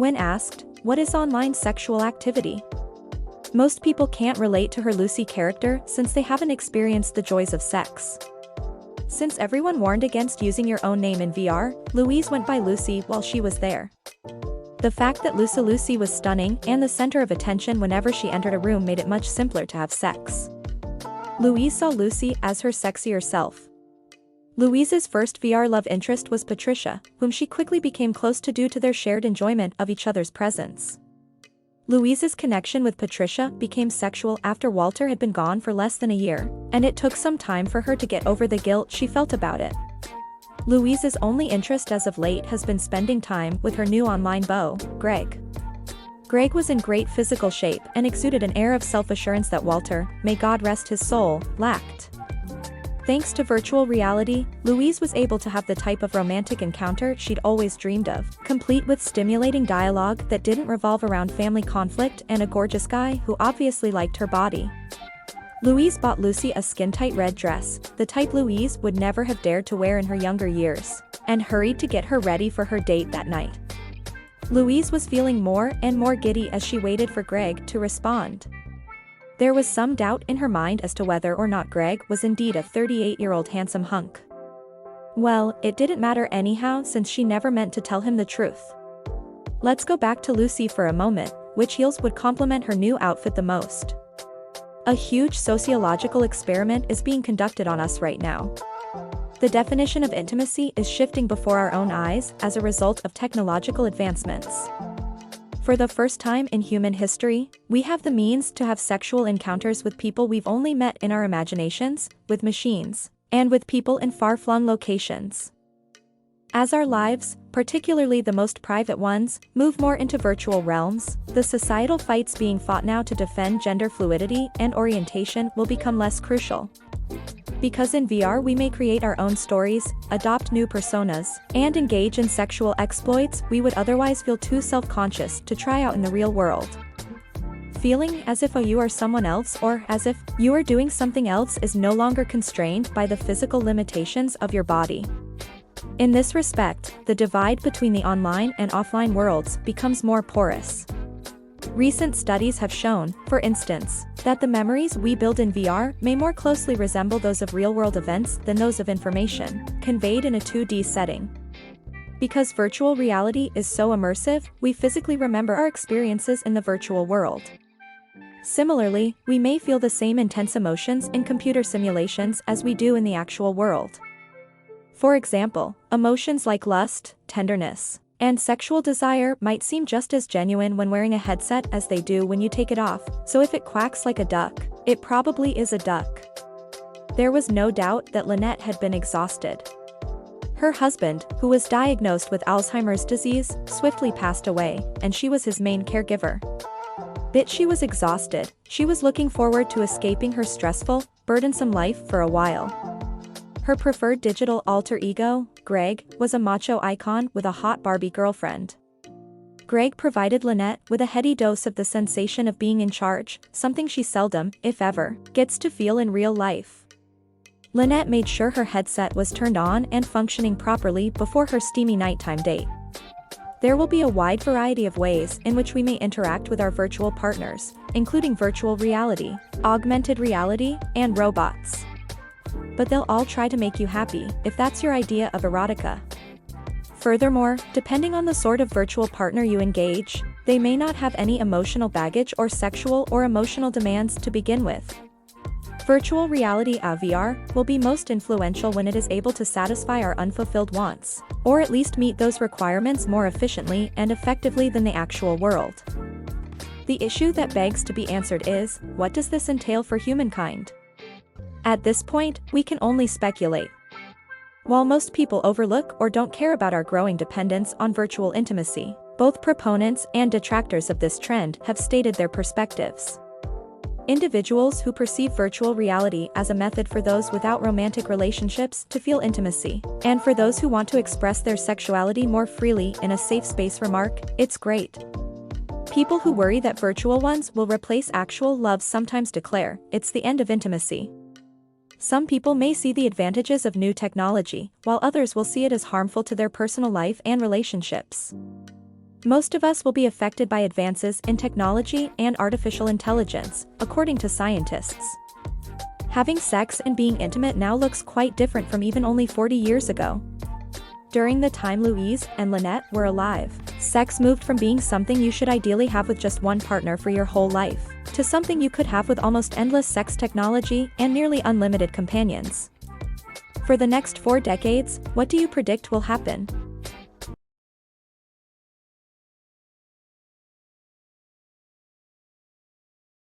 When asked, what is online sexual activity? Most people can't relate to her Lucy character since they haven't experienced the joys of sex. Since everyone warned against using your own name in VR, Louise went by Lucy while she was there. The fact that Lucy was stunning and the center of attention whenever she entered a room made it much simpler to have sex. Louise saw Lucy as her sexier self. Louise's first VR love interest was Patricia, whom she quickly became close to due to their shared enjoyment of each other's presence. Louise's connection with Patricia became sexual after Walter had been gone for less than a year, and it took some time for her to get over the guilt she felt about it. Louise's only interest as of late has been spending time with her new online beau, Greg. Greg was in great physical shape and exuded an air of self-assurance that Walter, may God rest his soul, lacked. Thanks to virtual reality, Louise was able to have the type of romantic encounter she'd always dreamed of, complete with stimulating dialogue that didn't revolve around family conflict and a gorgeous guy who obviously liked her body. Louise bought Lucy a skin-tight red dress, the type Louise would never have dared to wear in her younger years, and hurried to get her ready for her date that night. Louise was feeling more and more giddy as she waited for Greg to respond. There was some doubt in her mind as to whether or not Greg was indeed a 38-year-old handsome hunk. Well, it didn't matter anyhow since she never meant to tell him the truth. Let's go back to Lucy for a moment. Which heels would complement her new outfit the most? A huge sociological experiment is being conducted on us right now. The definition of intimacy is shifting before our own eyes as a result of technological advancements. For the first time in human history, we have the means to have sexual encounters with people we've only met in our imaginations, with machines, and with people in far-flung locations. As our lives, particularly the most private ones, move more into virtual realms, the societal fights being fought now to defend gender fluidity and orientation will become less crucial. Because in VR we may create our own stories, adopt new personas, and engage in sexual exploits we would otherwise feel too self-conscious to try out in the real world. Feeling as if you are someone else or as if you are doing something else is no longer constrained by the physical limitations of your body. In this respect, the divide between the online and offline worlds becomes more porous. Recent studies have shown, for instance, that the memories we build in VR may more closely resemble those of real-world events than those of information, conveyed in a 2D setting. Because virtual reality is so immersive, we physically remember our experiences in the virtual world. Similarly, we may feel the same intense emotions in computer simulations as we do in the actual world. For example, emotions like lust, tenderness, and sexual desire might seem just as genuine when wearing a headset as they do when you take it off, so if it quacks like a duck, it probably is a duck. There was no doubt that Lynette had been exhausted. Her husband, who was diagnosed with Alzheimer's disease, swiftly passed away, and she was his main caregiver. She was exhausted. She was looking forward to escaping her stressful, burdensome life for a while. Her preferred digital alter ego, Greg, was a macho icon with a hot Barbie girlfriend. Greg provided Lynette with a heady dose of the sensation of being in charge, something she seldom, if ever, gets to feel in real life. Lynette made sure her headset was turned on and functioning properly before her steamy nighttime date. There will be a wide variety of ways in which we may interact with our virtual partners, including virtual reality, augmented reality, and robots. But they'll all try to make you happy, if that's your idea of erotica. Furthermore, depending on the sort of virtual partner you engage, they may not have any emotional baggage or sexual or emotional demands to begin with. Virtual reality (VR) will be most influential when it is able to satisfy our unfulfilled wants, or at least meet those requirements more efficiently and effectively than the actual world. The issue that begs to be answered is, what does this entail for humankind? At this point, we can only speculate. While most people overlook or don't care about our growing dependence on virtual intimacy, both proponents and detractors of this trend have stated their perspectives. Individuals who perceive virtual reality as a method for those without romantic relationships to feel intimacy, and for those who want to express their sexuality more freely in a safe space remark, "It's great." People who worry that virtual ones will replace actual love sometimes declare, "It's the end of intimacy." Some people may see the advantages of new technology, while others will see it as harmful to their personal life and relationships. Most of us will be affected by advances in technology and artificial intelligence, according to scientists. Having sex and being intimate now looks quite different from even only 40 years ago. During the time Louise and Lynette were alive, sex moved from being something you should ideally have with just one partner for your whole life, to something you could have with almost endless sex technology and nearly unlimited companions. For the next 4 decades, what do you predict will happen?